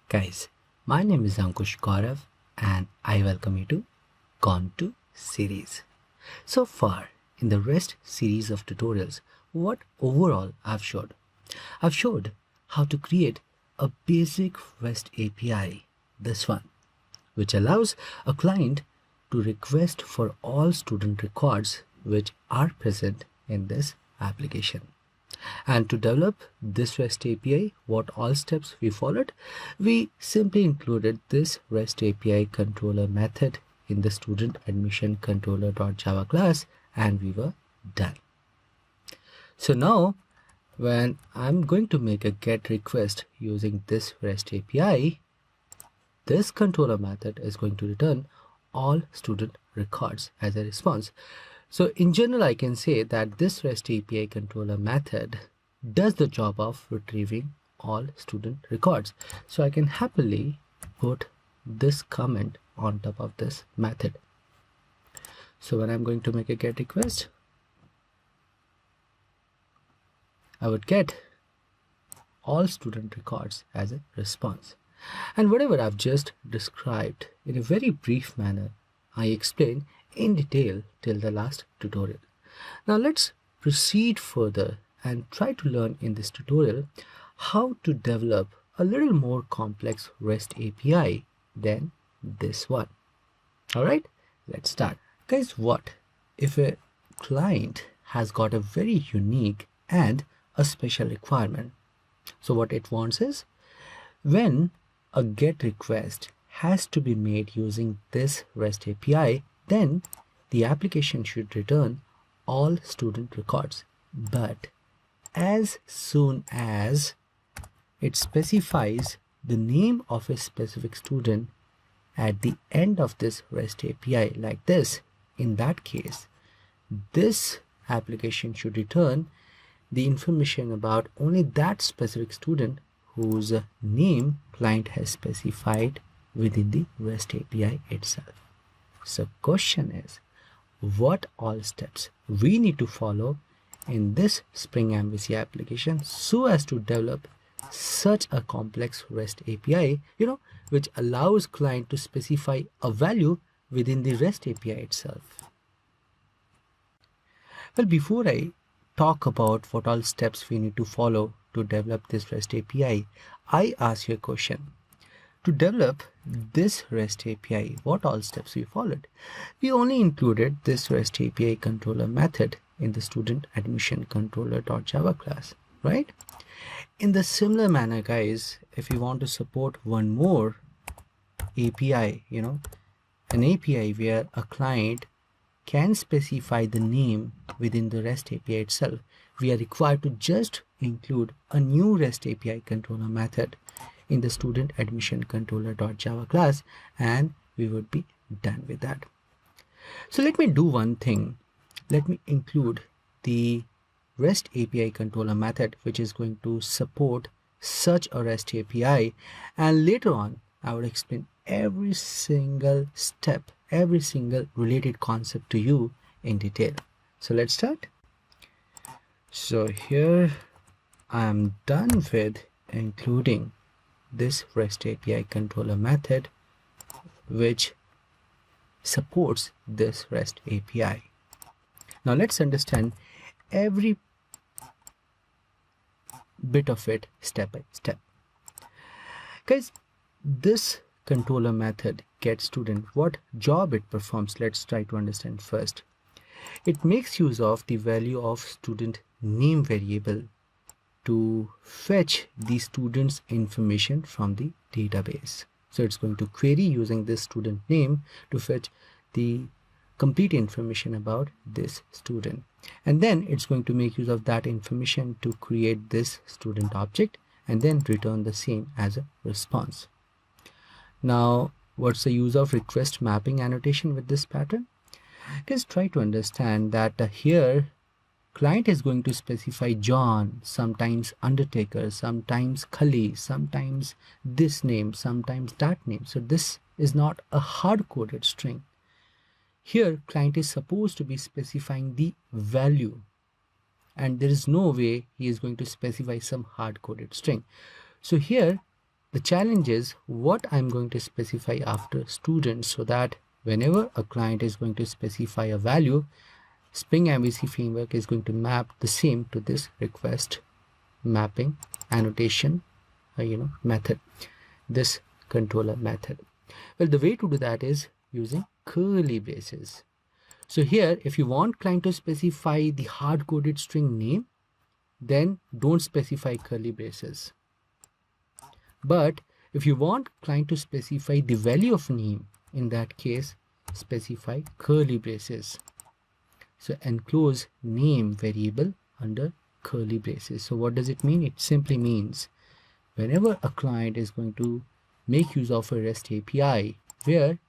Guys, my name is Ankush Gaurav and I welcome you to Gone to series. So far in the REST series of tutorials, what overall I've showed? I've showed how to create a basic REST API, this one, which allows a client to request for all student records which are present in this application. And to develop this REST API, what all steps we followed? We simply included this REST API controller method in the student admission controller.java class and we were done. So now when I'm going to make a GET request using this REST API, this controller method is going to return all student records as a response. So in general, I can say that this REST API controller method does the job of retrieving all student records. So I can happily put this comment on top of this method. So when I'm going to make a GET request, I would get all student records as a response. And whatever I've just described in a very brief manner, I explained in detail till the last tutorial. Now let's proceed further and try to learn in this tutorial how to develop a little more complex REST API than this one. Alright, let's start. Guys, what if a client has got a very unique and a special requirement? So what it wants is, when a GET request has to be made using this REST API, then the application should return all student records. But as soon as it specifies the name of a specific student at the end of this REST API like this, in that case, this application should return the information about only that specific student whose name client has specified within the REST API itself. So question is, what all steps we need to follow in this Spring MVC application so as to develop such a complex REST API, which allows client to specify a value within the REST API itself. Well, before I talk about what all steps we need to follow to develop this REST API, I ask you a question. To develop this REST API, what all steps we followed? We only included this REST API controller method in the student admission controller.java class, right? In the similar manner, guys, if you want to support one more API, an API where a client can specify the name within the REST API itself, we are required to just include a new REST API controller method in the student admission controller.java class and we would be done with that. So let me do one thing. Let me include the REST API controller method which is going to support such a REST API, and later on I will explain every single step, every single related concept to you in detail. So let's start. So here I am done with including this REST API controller method which supports this REST API. Now let's understand every bit of it step by step. Guys, this controller method getStudent, what job it performs, let's try to understand first. It makes use of the value of student name variable to fetch the student's information from the database. So it's going to query using this student name to fetch the complete information about this student, and then it's going to make use of that information to create this student object and then return the same as a response. Now what's the use of request mapping annotation with this pattern? Just try to understand that here client is going to specify John, sometimes Undertaker, sometimes Khali, sometimes this name, sometimes that name. So this is not a hard-coded string. Here client is supposed to be specifying the value and there is no way he is going to specify some hard-coded string. So here the challenge is what I'm going to specify after students, so that whenever a client is going to specify a value, Spring MVC framework is going to map the same to this request mapping annotation method, this controller method. Well, the way to do that is using curly braces. So here, if you want client to specify the hard-coded string name, then don't specify curly braces. But if you want client to specify the value of name, in that case, specify curly braces. So enclose name variable under curly braces. So what does it mean? It simply means whenever a client is going to make use of a REST API where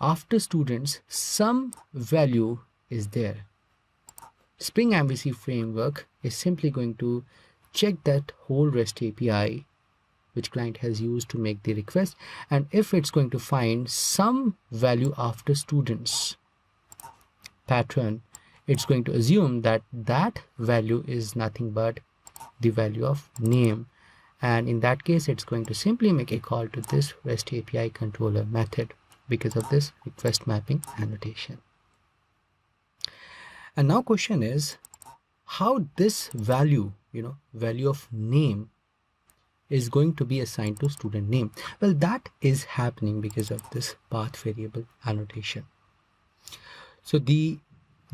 after students some value is there, Spring MVC framework is simply going to check that whole REST API which client has used to make the request, and if it's going to find some value after students pattern, it's going to assume that that value is nothing but the value of name, and in that case it's going to simply make a call to this REST API controller method because of this request mapping annotation. And now question is how this value, value of name is going to be assigned to student name. Well, that is happening because of this path variable annotation. So the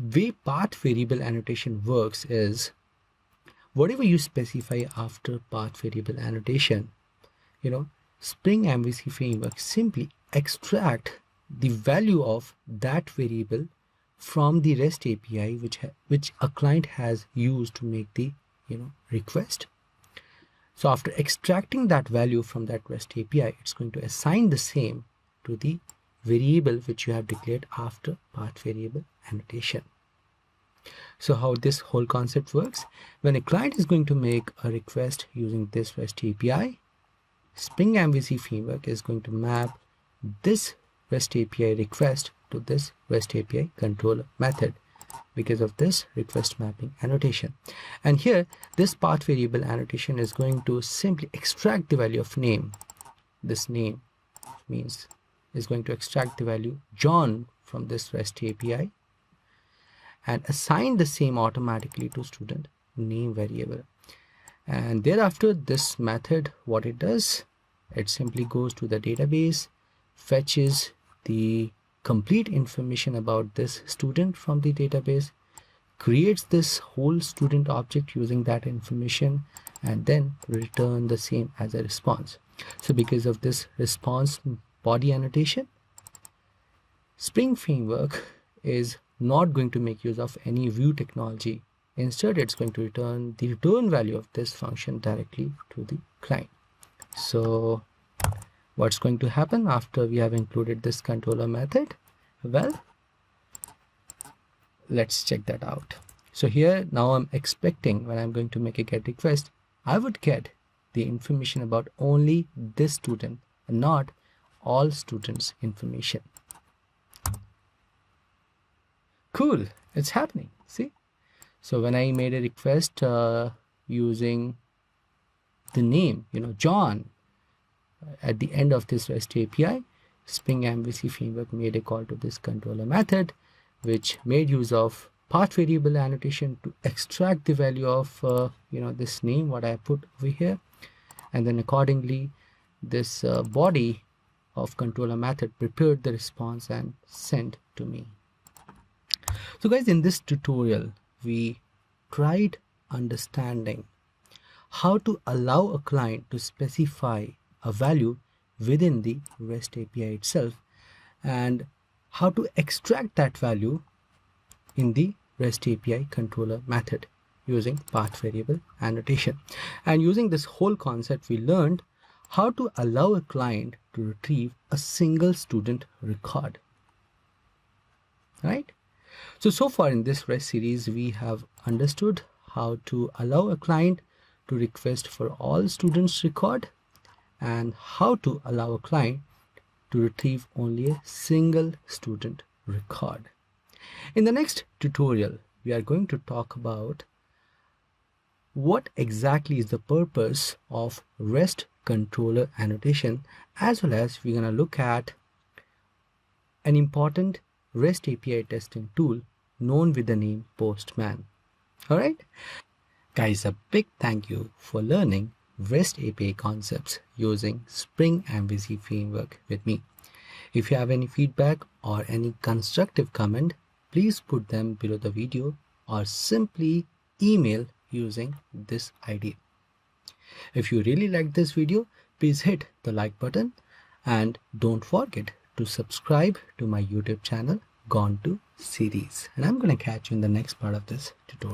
way path variable annotation works is whatever you specify after path variable annotation, Spring MVC framework simply extract the value of that variable from the REST API which a client has used to make the request. So after extracting that value from that REST API, it's going to assign the same to the variable which you have declared after path variable annotation. So how this whole concept works: when a client is going to make a request using this REST API, Spring MVC framework is going to map this REST API request to this REST API controller method because of this request mapping annotation. And here this path variable annotation is going to simply extract the value of name. This name means is going to extract the value John from this REST API and assign the same automatically to student name variable. And thereafter this method, what it does, it simply goes to the database, fetches the complete information about this student from the database, creates this whole student object using that information, and then return the same as a response. So because of this response body annotation, Spring framework is not going to make use of any view technology. Instead, it's going to return the return value of this function directly to the client. So what's going to happen after we have included this controller method? Well, let's check that out. So here now I'm expecting when I'm going to make a GET request, I would get the information about only this student and not all students information. Cool, it's happening. See? So when I made a request using the name, John, at the end of this REST API, Spring MVC framework made a call to this controller method, which made use of path variable annotation to extract the value of this name, what I put over here, and then accordingly this body of controller method prepared the response and sent to me. So guys, in this tutorial we tried understanding how to allow a client to specify a value within the REST API itself and how to extract that value in the REST API controller method using path variable annotation. And using this whole concept, we learned how to allow a client to retrieve a single student record. Right? So far in this REST series, we have understood how to allow a client to request for all students record and how to allow a client to retrieve only a single student record. In the next tutorial, we are going to talk about what exactly is the purpose of REST controller annotation, as well as we're going to look at an important REST API testing tool known with the name Postman. Alright? Guys, a big thank you for learning REST API concepts using Spring MVC framework with me. If you have any feedback or any constructive comment, please put them below the video or simply email using this ID. If you really like this video, please hit the like button and don't forget to subscribe to my YouTube channel Gone to Series. And I'm going to catch you in the next part of this tutorial.